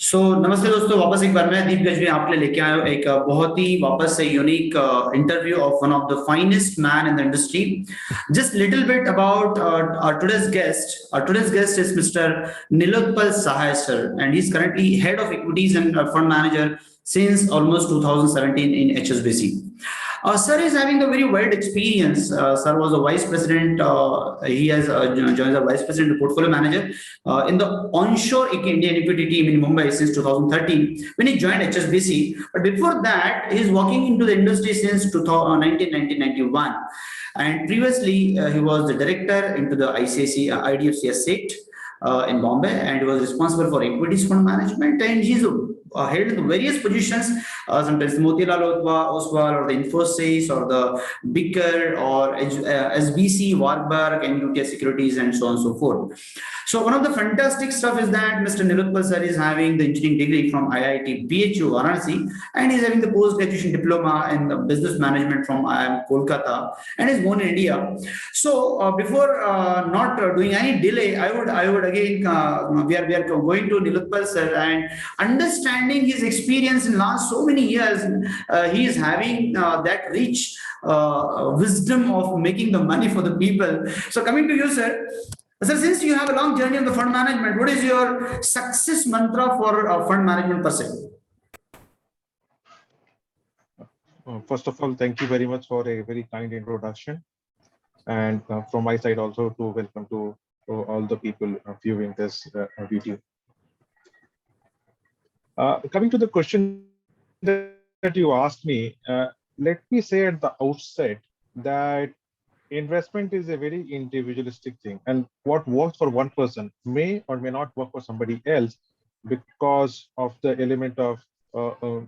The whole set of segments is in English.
सो नमस्ते दोस्तों, वापस एक बार मैं दीप गजवी आपके लिए लेके आया हूँ एक बहुत ही वापस से unique interview of one of the finest man in the industry. Just little bit about our today's guest. Our today's guest is Mr. Nilotpal Sahai sir, and he's currently head of equities and fund manager since almost 2017 in HSBC. Sir is having a very wide experience. Sir was a vice president. He has joined as a vice president portfolio manager in the onshore Indian equity team in Mumbai since 2013 when he joined HSBC. But before that, he's working into the industry since 1991. And previously, he was the director into the IDFC Asset in Bombay, and he was responsible for equities fund management. And he's held various positions, sometimes Motilal Oswal or the Infosys or the Bicker or SBC, Warburg, and UTS Securities, and so on and so forth. So one of the fantastic stuff is that Mr. Nilotpal sir is having the engineering degree from IIT BHU Varanasi, and he's having the post-graduation diploma in the business management from IIM Kolkata, and is born in India. So before not doing any delay, I would again we are going to Nilotpal sir and understanding his experience in last so many years. He is having that rich wisdom of making the money for the people. So coming to you, sir. Sir, since you have a long journey of the fund management, what is your success mantra for fund management per se? First of all, thank you very much for a very kind introduction. And from my side also to welcome to all the people viewing this video. Coming to the question that you asked me, let me say at the outset that investment is a very individualistic thing, and what works for one person may or may not work for somebody else because of the element of how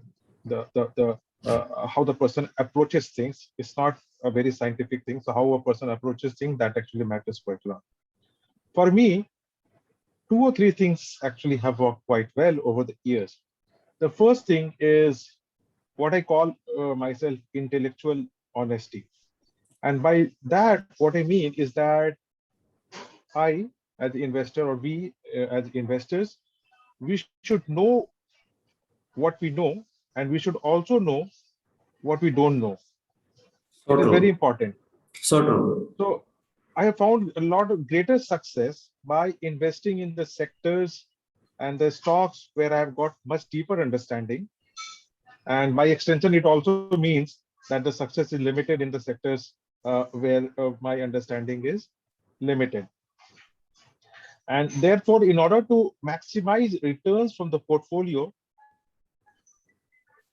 the person approaches things. It's not a very scientific thing. So how a person approaches things, that actually matters quite a lot. For me, 2 or 3 things actually have worked quite well over the years. The first thing is what I call myself intellectual honesty. And by that, what I mean is that I, as the investor, or we as investors, we should know what we know, and we should also know what we don't know. So it is true. very important. So true. So I have found a lot of greater success by investing in the sectors and the stocks where I have got much deeper understanding. And by extension, it also means that the success is limited in the sectors where my understanding is limited. And therefore, in order to maximize returns from the portfolio,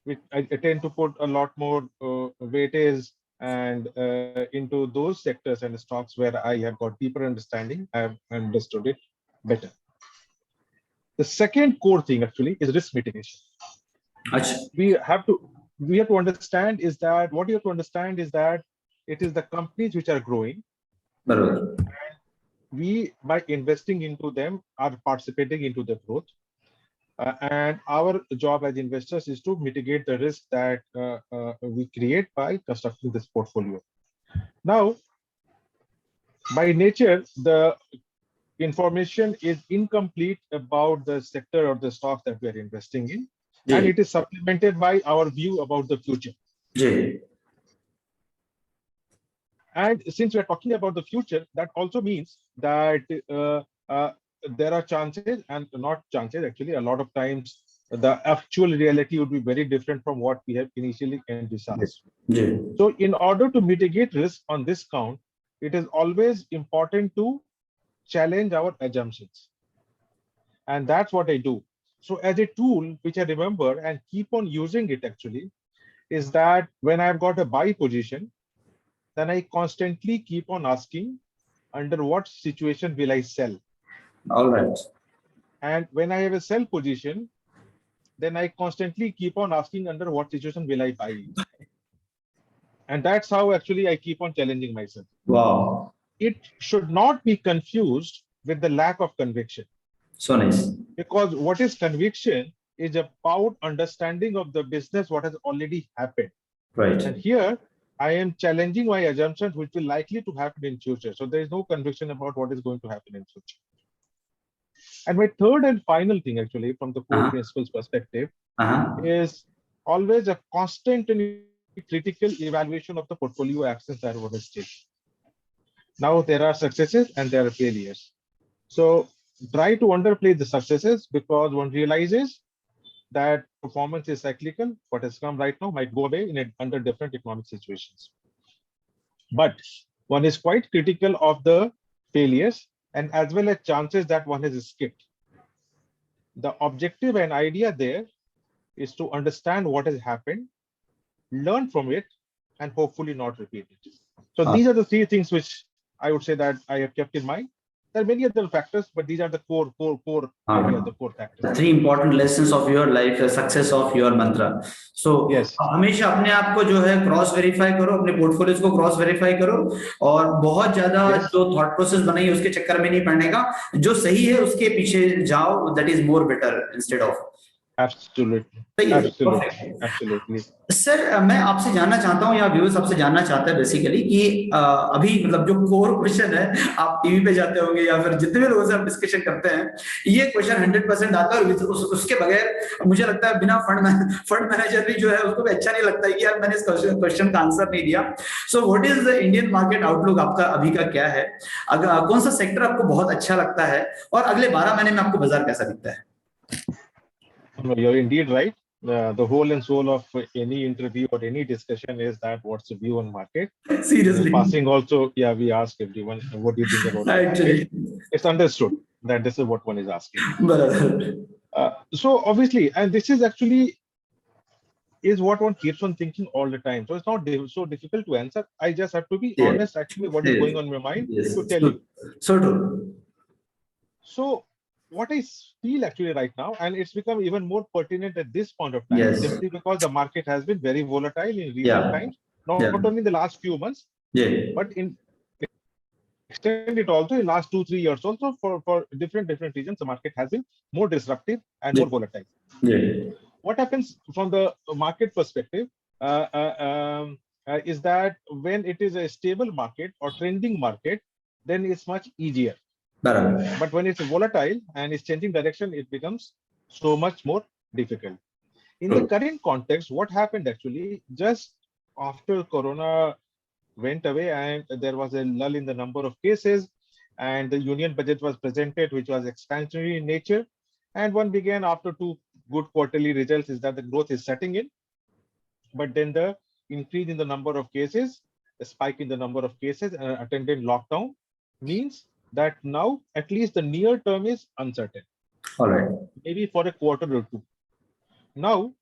which I tend to put a lot more weightage and into those sectors and stocks where I have got deeper understanding, I have understood it better. The second core thing actually is risk mitigation. We have to understand is that what you have to understand is that it is the companies which are growing. And we, by investing into them, are participating into the growth. And our job as investors is to mitigate the risk that we create by constructing this portfolio. Now, by nature, the information is incomplete about the sector or the stock that we are investing in. And it is supplemented by our view about the future. And since we're talking about the future, that also means that there are chances and not chances. Actually, a lot of times the actual reality would be very different from what we have initially envisaged. So in order to mitigate risk on this count, it is always important to challenge our assumptions. And that's what I do. So as a tool, which I remember and keep on using it actually, is that when I've got a buy position, then I constantly keep on asking, under what situation will I sell? All right. And when I have a sell position, then I constantly keep on asking, under what situation will I buy? And that's how actually I keep on challenging myself. Wow. It should not be confused with the lack of conviction. So nice. Because what is conviction is about understanding of the business, what has already happened. Right. And here I am challenging my assumptions, which will likely to happen in future. So there is no conviction about what is going to happen in future. And my third and final thing, actually, from the core principles perspective, is always a constant and critical evaluation of the portfolio actions that one is taking. Now, there are successes and there are failures. So try to underplay the successes, because one realizes that performance is cyclical. What has come right now might go away under different economic situations. But one is quite critical of the failures and as well as chances that one has skipped. The objective and idea there is to understand what has happened, learn from it, and hopefully not repeat it. So these are the three things which I would say that I have kept in mind. There are many other factors, but these are the core areas, the core factors. The three important lessons of your life, the success of your mantra. So yes, हमेशा अपने आप को जो है cross verify करो, अपने portfolios को cross verify करो, और बहुत ज्यादा जो थॉट प्रोसेस बनाई उसके चक्कर में नहीं पड़ने का, जो सही है उसके पीछे जाओ, that is more better instead of. Absolutely. Sir, मैं आपसे जानना चाहता हूँ या व्यूअर्स आपसे जानना चाहता है बेसिकली कि अभी मतलब जो कोर क्वेश्चन है, आप टीवी पे जाते होंगे या फिर जितने भी लोगों से आप डिस्कशन करते हैं, ये क्वेश्चन 100% आता है, और उसके बगैर मुझे लगता है बिना फंड मैनेजर भी जो है उसको भी अच्छा नहीं लगता है कि यार मैंने इस क्वेश्चन का आंसर नहीं दिया. सो what is the Indian market outlook आपका अभी का क्या है? कौन सा सेक्टर आपको बहुत अच्छा लगता है, और अगले 12 महीने में आपको बाजार कैसा दिखता है? You're indeed right. The whole and soul of any interview or any discussion is that what's the view on market. Seriously. Passing also, yeah, we ask everyone, what do you think about it? Actually, it's understood that this is what one is asking. So obviously, and this is actually is what one keeps on thinking all the time. So it's not so difficult to answer. I just have to be honest, actually, what is going on in my mind to tell you. So true. So what I feel actually right now, and it's become even more pertinent at this point of time, simply because the market has been very volatile in recent times, not only in the last few months, but in extend it also in last 2-3 years also, for different reasons, the market has been more disruptive and more volatile. What happens from the market perspective is that when it is a stable market or trending market, then it's much easier. But when it's volatile and it's changing direction, it becomes so much more difficult. In the current context, what happened actually, just after Corona went away and there was a lull in the number of cases, and the union budget was presented, which was expansionary in nature, and one began after 2 good quarterly results is that the growth is setting in. But then the increase in the number of cases, a spike in the number of cases and attendant lockdown means that now at least the near term is uncertain. All right. Maybe for a quarter or two. Now,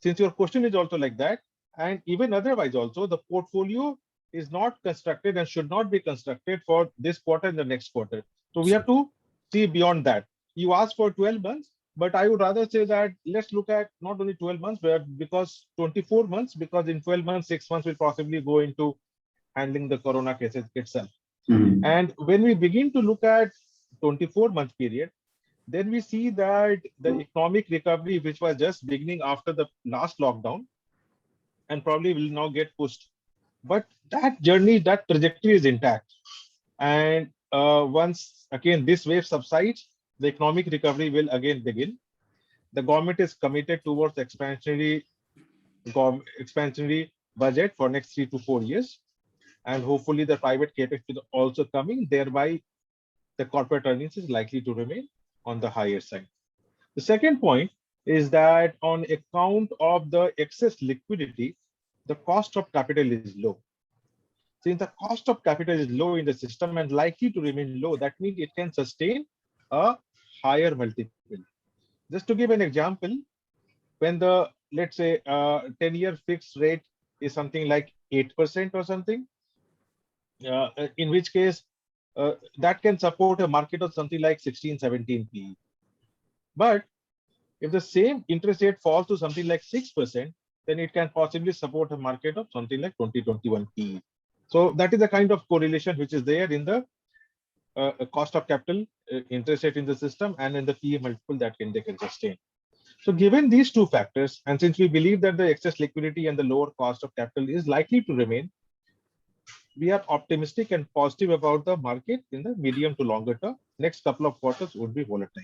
since your question is also like that, and even otherwise also, the portfolio is not constructed and should not be constructed for this quarter and the next quarter. So we have to see beyond that. You asked for 12 months, but I would rather say that let's look at not only 12 months, but because 24 months, because in 12 months, 6 months will possibly go into handling the Corona cases itself. And when we begin to look at 24-month period, then we see that the economic recovery, which was just beginning after the last lockdown, and probably will now get pushed. But that journey, that trajectory is intact. And once again this wave subsides, the economic recovery will again begin. The government is committed towards expansionary budget for next 3 to 4 years. And hopefully the private capex is also coming, thereby the corporate earnings is likely to remain on the higher side. The second point is that on account of the excess liquidity, the cost of capital is low. Since the cost of capital is low in the system and likely to remain low, that means it can sustain a higher multiple. Just to give an example, when the, let's say, 10-year fixed rate is something like 8% or something, in which case that can support a market of something like 16-17 PE. But if the same interest rate falls to something like 6%, then it can possibly support a market of something like 20-21 PE. So that is the kind of correlation which is there in the cost of capital, interest rate in the system, and in the PE multiple that they can sustain. So given these two factors, and since we believe that the excess liquidity and the lower cost of capital is likely to remain, we are optimistic and positive about the market in the medium to longer term. next couple of quarters would be volatile.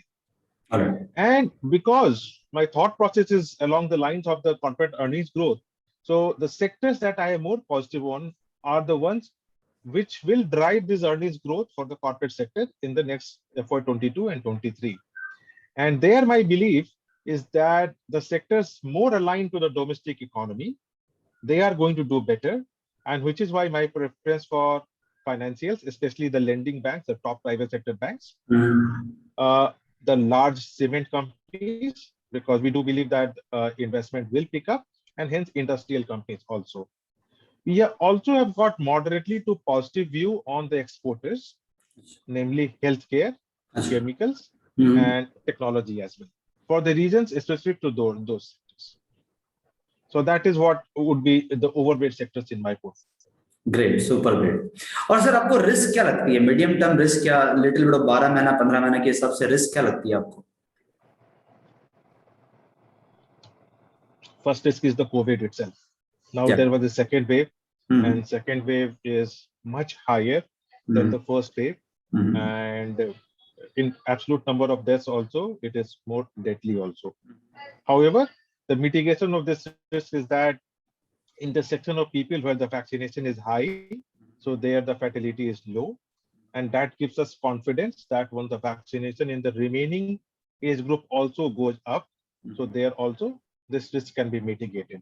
All right. And because my thought process is along the lines of the corporate earnings growth, so the sectors that I am more positive on are the ones which will drive this earnings growth for the corporate sector in the next FY22 and 23. And there, my belief is that the sectors more aligned to the domestic economy, they are going to do better, and which is why my preference for financials, especially the lending banks, the top private sector banks, the large cement companies, because we do believe that investment will pick up, and hence industrial companies also. We also have got moderately to positive view on the exporters, namely healthcare, chemicals, and technology as well, for the reasons specific to those sectors. So that is what would be the overweight sectors in my portfolio. Great, super great. और sir आपको risk क्या लगती है, medium term risk क्या, little bit of 12 महीना 15 महीना के हिसाब से रिस्क क्या लगती है आपको? First risk is the COVID itself. Now there was a second wave, and second wave is much higher than the first wave, and in absolute number of deaths also, it is more deadly also. However, the mitigation of this risk is that in the section of people where the vaccination is high, so there the fatality is low, and that gives us confidence that once the vaccination in the remaining age group also goes up, so there also this risk can be mitigated.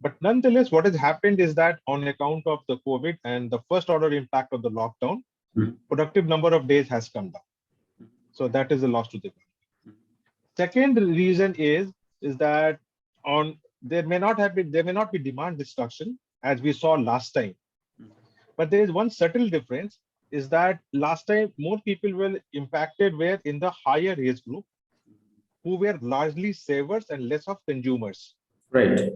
But nonetheless, what has happened is that on account of the COVID and the first order impact of the lockdown, productive number of days has come down. So that is a loss to the economy. Second reason is that there may not be demand destruction as we saw last time. But there is one subtle difference, is that last time more people were impacted were in the higher age group, who were largely savers and less of consumers. Right.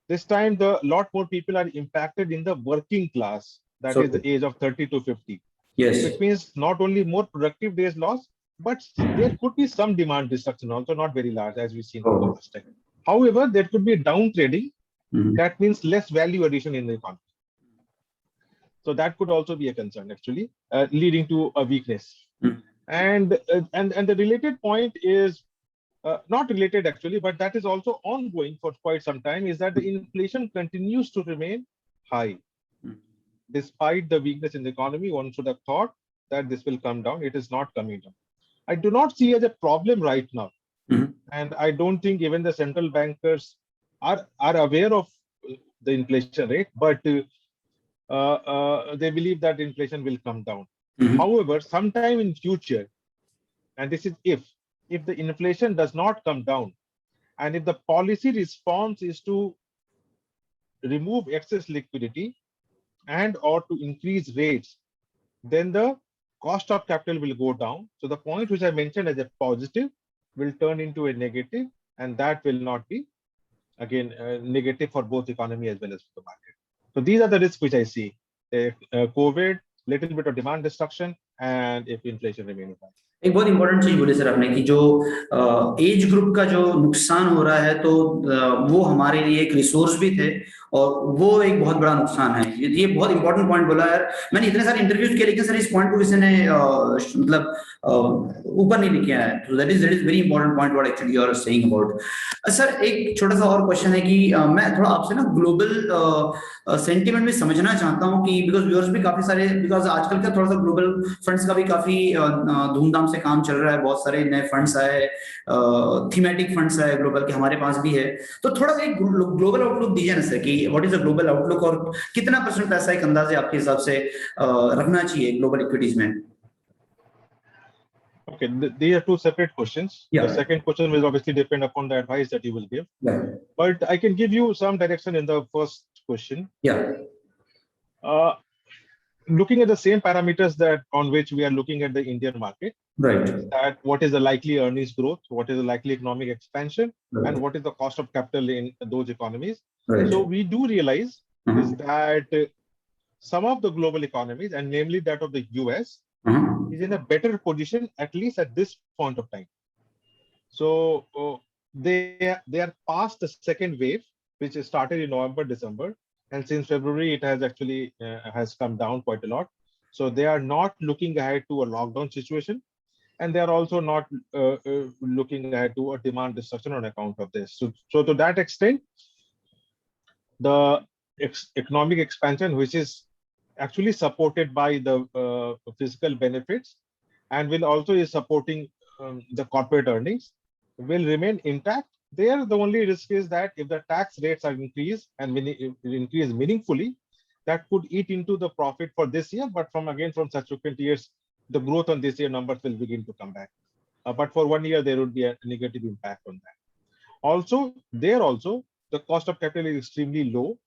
This time, the lot more people are impacted in the working class, that is the age of 30 to 50. Yes. Which means not only more productive days lost, but there could be some demand destruction also, not very large as we've seen the last time. However, there could be down trading. That means less value addition in the economy. So that could also be a concern, actually, leading to a weakness. And the related point is not related actually, but that is also ongoing for quite some time, is that the inflation continues to remain high. Despite the weakness in the economy, one should have thought that this will come down. It is not coming down. I do not see as a problem right now. And I don't think even the central bankers are aware of the inflation rate, but they believe that inflation will come down. However, sometime in future, and this is if the inflation does not come down, and if the policy response is to remove excess liquidity and or to increase rates, then the cost of capital will go down. So the point which I mentioned as a positive will turn into a negative, and that will not be, again, negative for both economy as well as for the market. So these are the risks which I see: COVID, little bit of demand destruction, and if inflation remains high. एक बहुत important चीज बोली sir आपने कि जो age group का जो नुकसान हो रहा है, तो वो हमारे लिए एक रिसोर्स भी थे और वो एक बहुत बड़ा नुकसान है। ये बहुत इंपॉर्टेंट पॉइंट बोला यार। मैंने इतने सारे इंटरव्यूज किए, लेकिन सर इस पॉइंट को किसी ने मतलब ऊपर नहीं लिखा है। तो that is very important point what actually you are saying about. Sir एक छोटा सा और क्वेश्चन है कि मैं थोड़ा आपसे ना ग्लोबल सेंटिमेंट में समझना चाहता हूँ कि बिकॉज व्यूअर्स भी काफी सारे, बिकॉज आजकल का थोड़ा सा ग्लोबल फंड्स का भी काफी धूमधाम से काम चल रहा है, बहुत सारे नए फंड्स आए, थीमेटिक फंड्स आए ग्लोबल के, हमारे पास भी है। तो थोड़ा सा एक ग्लोबल आउटलुक दीजिए ना सर कि what is the global outlook और कितना % पैसा एक अंदाजे आपके हिसाब से रखना चाहिए ग्लोबल इक्विटीज में? Okay, these are two separate questions. Yeah. The second question will obviously depend upon the advice that you will give. Yeah. But I can give you some direction in the first question. Yeah. Looking at the same parameters that on which we are looking at the Indian market, right? That what is the likely earnings growth, what is the likely economic expansion, right, and what is the cost of capital in those economies. Right. So we do realize is that some of the global economies, and namely that of the US, is in a better position, at least at this point of time. So they are past the second wave, which started in November, December, and since February it has actually has come down quite a lot. So they are not looking ahead to a lockdown situation. and they are also not looking ahead to a demand destruction on account of this. So to that extent, the economic expansion, which is actually supported by the fiscal benefits and will also is supporting the corporate earnings, will remain intact. There, the only risk is that if the tax rates are increased and increase meaningfully, that could eat into the profit for this year. But from subsequent years, the growth on this year numbers will begin to come back. But for 1 year, there would be a negative impact on that. Also, the cost of capital is extremely low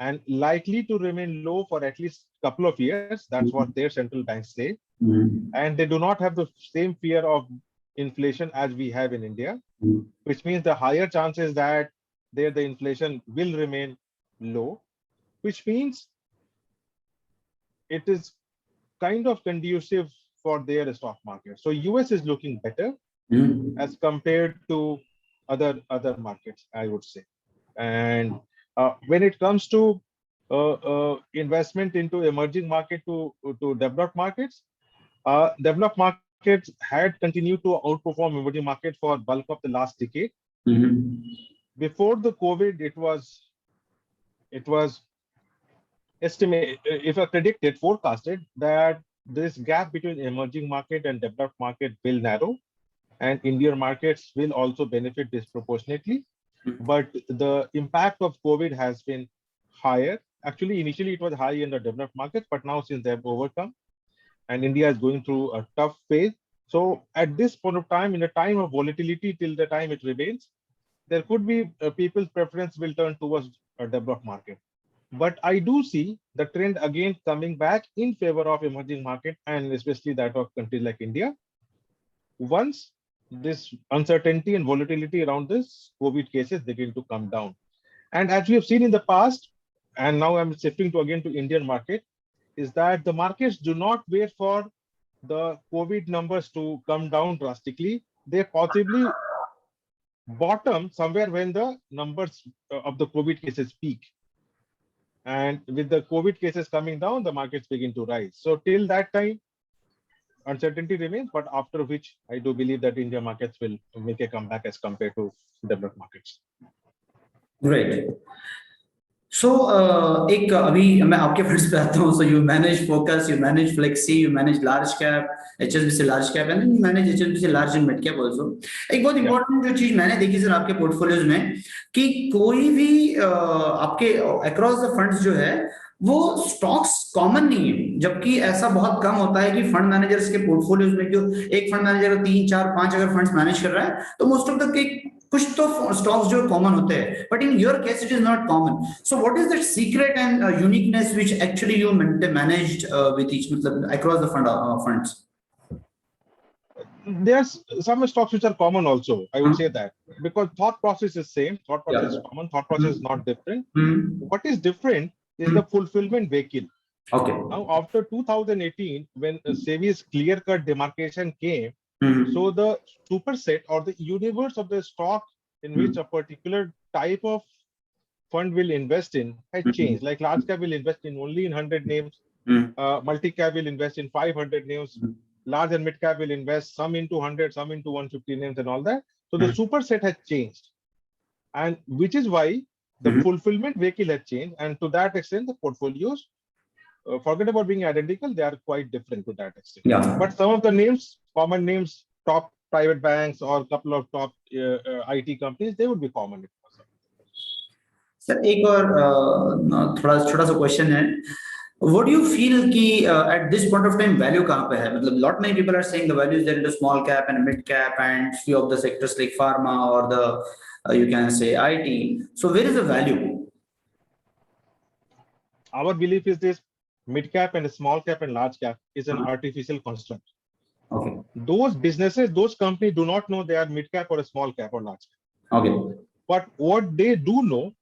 and likely to remain low for at least a couple of years. That's what their central banks say. And they do not have the same fear of inflation as we have in India, which means the higher chances that there the inflation will remain low, which means it is kind of conducive for their stock market. So US is looking better as compared to other markets, I would say. And when it comes to investment into emerging market to developed markets, developed markets had continued to outperform emerging market for bulk of the last decade. Before the COVID, it was estimated, if I predicted, forecasted that this gap between emerging market and developed market will narrow, and Indian markets will also benefit disproportionately. But the impact of COVID has been higher. Actually, initially it was high in the developed markets, but now since they have overcome, and India is going through a tough phase. So at this point of time, in a time of volatility, till the time it remains, there could be people's preference will turn towards a developed market. But I do see the trend again coming back in favor of emerging market, and especially that of countries like India. Once this uncertainty and volatility around this COVID cases begin to come down. And as we have seen in the past, and now I'm shifting to again to Indian market, is that the markets do not wait for the COVID numbers to come down drastically. They possibly bottom somewhere when the numbers of the COVID cases peak. And with the COVID cases coming down, the markets begin to rise. So till that time, uncertainty remains, but after which I do believe that India markets will make a comeback as compared to developed markets. Great. So एक अभी मैं आपके funds पे आता हूँ. So you manage Focus, you manage Flexi, you manage large cap, HSBC large cap, and then you manage HSBC large and mid cap also. एक बहुत important जो चीज मैंने देखी सर आपके पोर्टफोलियोज में, कि कोई भी आपके across the funds जो है वो स्टॉक्स कॉमन नहीं है, जबकि ऐसा बहुत कम होता है कि फंड मैनेजर्स के पोर्टफोलियोज में जो एक फंड मैनेजर 3, 4, 5 अगर फंड्स मैनेज कर रहा है तो मोस्ट ऑफ द कुछ तो स्टॉक्स जो कॉमन होते हैं, but in your case it is not common. So what is that secret and uniqueness which actually you managed with each, मतलब across the funds? There's some stocks which are common also, I would say that, because thought process is same, thought process is common, thought process is not different. What is different is the fulfillment vehicle. Okay. Now, after 2018, when SEBI's clear-cut demarcation came, so the superset or the universe of the stock in which a particular type of fund will invest in has changed. Like large cap will invest in only in 100 names, multi-cap will invest in 500 names, large and mid-cap will invest some into 100, some into 150 names and all that. So the superset has changed, and which is why the fulfillment vehicle has changed, and to that extent, the portfolios, forget about being identical, they are quite different to that extent. Yeah. But some of the names, common names, top private banks or a couple of top IT companies, they would be common. Sir एक और थोड़ा छोटा सा question है. What do you feel कि at this point of time value कहाँ पे है? मतलब lot many people are saying the value is there in the small cap and mid cap and few of the sectors like pharma or the you can say IT. So where is the value? Our belief is this: mid cap and small cap and large cap is an artificial construct. Okay. Those businesses, those companies do not know they are mid cap or a small cap or large cap. Okay. But what they do know,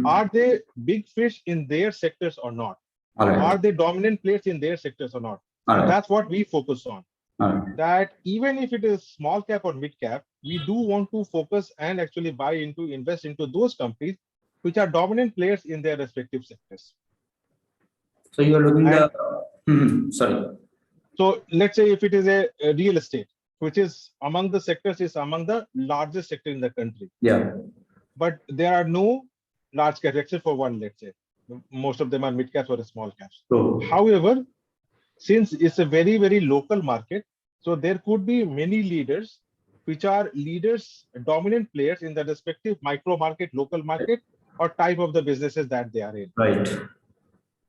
are they big fish in their sectors or not? All right. Are they dominant players in their sectors or not? All right. That's what we focus on. All right. That even if it is small cap or mid cap, we do want to focus and actually buy into, invest into those companies which are dominant players in their respective sectors. So you are looking sorry. So let's say if it is a real estate, which is among the sectors, is among the largest sector in the country. Yeah. But there are no large caps except for one, let's say. Most of them are mid caps or small caps. So, However, since it's a very, very local market, so there could be many leaders, which are leaders, dominant players in the respective micro market, local market, or type of the businesses that they are in. right.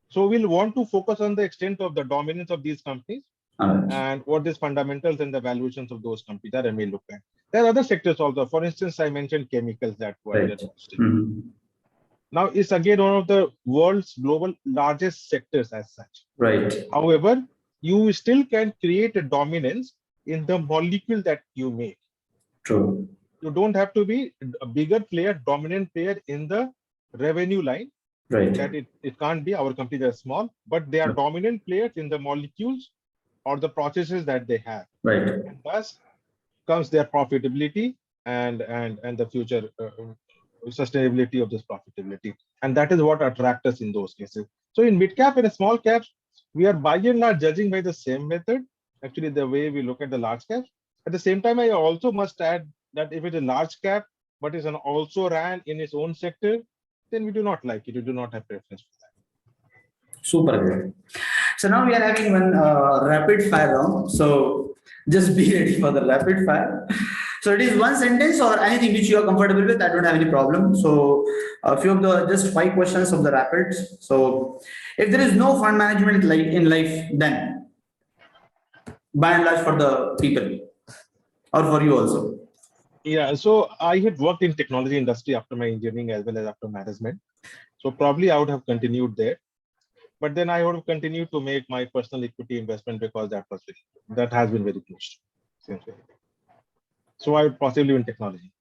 So we'll want to focus on the extent of the dominance of these companies and what is fundamentals and the valuations of those companies that I may look at. There are other sectors also. For instance, I mentioned chemicals that were Right. Now it's again one of the world's global largest sectors as such. Right. However, you still can create a dominance in the molecule that you make. True. You don't have to be a bigger player, dominant player in the revenue line. Right. That it can't be. Our companies are small, but they are dominant players in the molecules or the processes that they have. Right. And thus comes their profitability and the future sustainability of this profitability. And that is what attracts us in those cases. So in mid cap and small caps, we are by and large judging by the same method, actually the way we look at the large caps. At the same time, I also must add that if it is a large cap, but is also ran in its own sector, then we do not like it. We do not have preference for that. Super great. So now we are having one rapid fire round. So just be ready for the rapid fire. So it is one sentence or anything which you are comfortable with. I don't have any problem. So a few of the just 5 questions of the rapids. So if there is no fund management in life, then by and large for the people or for you also. Yeah, so I had worked in technology industry after my engineering as well as after management. So probably I would have continued there. But then I would have continued to make my personal equity investment because that has been very close. So I would possibly in technology.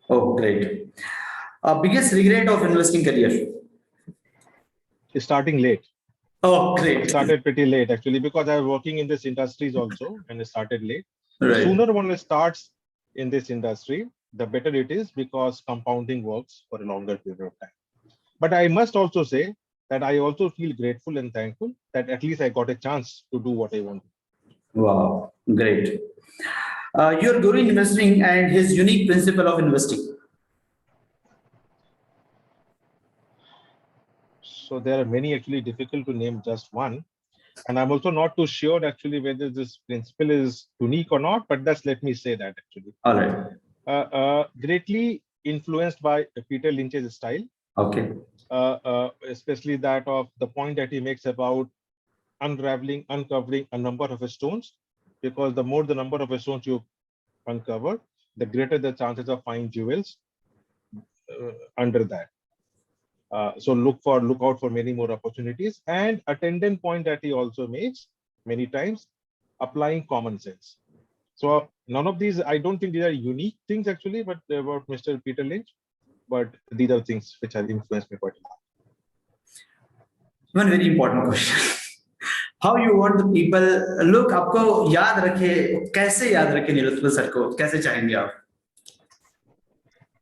Oh, great. Biggest regret of investing career? Starting late. Oh, great. I started pretty late actually because I was working in this industries also and it started late. Right. The sooner one starts in this industry, the better it is because compounding works for a longer period of time. But I must also say that I also feel grateful and thankful that at least I got a chance to do what I want. Wow, great. Your guru in investing and his unique principle of investing. So there are many, actually difficult to name just one. And I'm also not too sure actually whether this principle is unique or not, but let me say that actually. All right. Greatly influenced by Peter Lynch's style. Okay. Especially that of the point that he makes about uncovering a number of stones, because the more the number of stones you uncover, the greater the chances of finding jewels under that. So look out for many more opportunities. And attendant point that he also makes many times, applying common sense. So none of these, I don't think these are unique things actually, but about Mr. Peter Lynch. But these are things which have influenced me quite a lot. One very important question. How you want the people look आपको याद रखे, कैसे याद रखे Nilotpal sir को, कैसे चाहेंगे आप?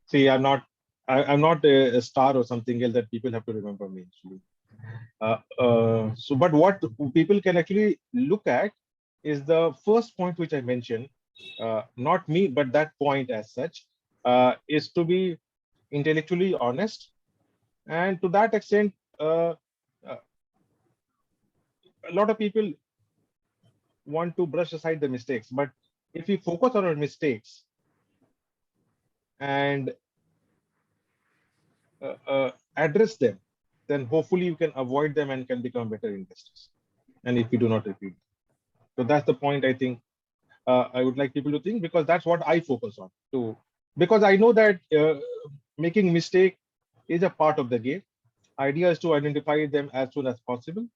See, I'm not a star or something else that people have to remember me actually. But what people can actually look at is the first point which I mentioned, not me, but that point as such, is to be intellectually honest. And to that extent, a lot of people want to brush aside the mistakes, but if we focus on our mistakes and address them, then hopefully you can avoid them and can become better investors. And if you do not repeat. So that's the point I think I would like people to think, because that's what I focus on too. Because I know that making mistake is a part of the game. Idea is to identify them as soon as possible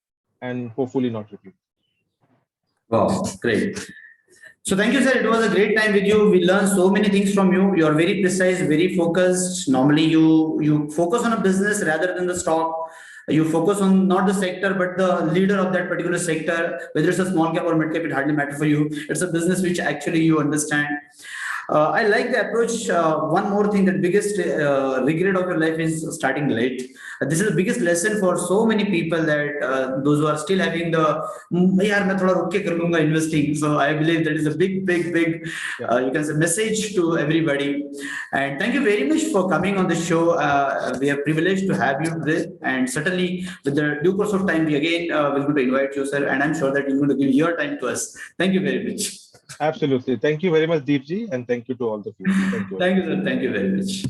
and hopefully not repeat. Wow, great. So thank you, sir. It was a great time with you. We learned so many things from you. You are very precise, very focused. Normally you focus on a business rather than the stock. You focus on not the sector, but the leader of that particular sector. Whether it's a small cap or mid cap, it hardly matters for you. It's a business which actually you understand. I like the approach. One more thing, that biggest regret of your life is starting late. This is the biggest lesson for so many people, that those who are still having the yaar main thoda ruk ke kar lunga investing. So I believe that is a big Yeah. you can say message to everybody. And thank you very much for coming on the show. We are privileged to have you today, and certainly with the due course of time, we again will going to invite you, sir. And I'm sure that you're going to give your time to us. Thank you very much. Absolutely. Thank you very much, Deepji, and thank you to all the viewers. Thank you. Thank you, sir. Thank you very much.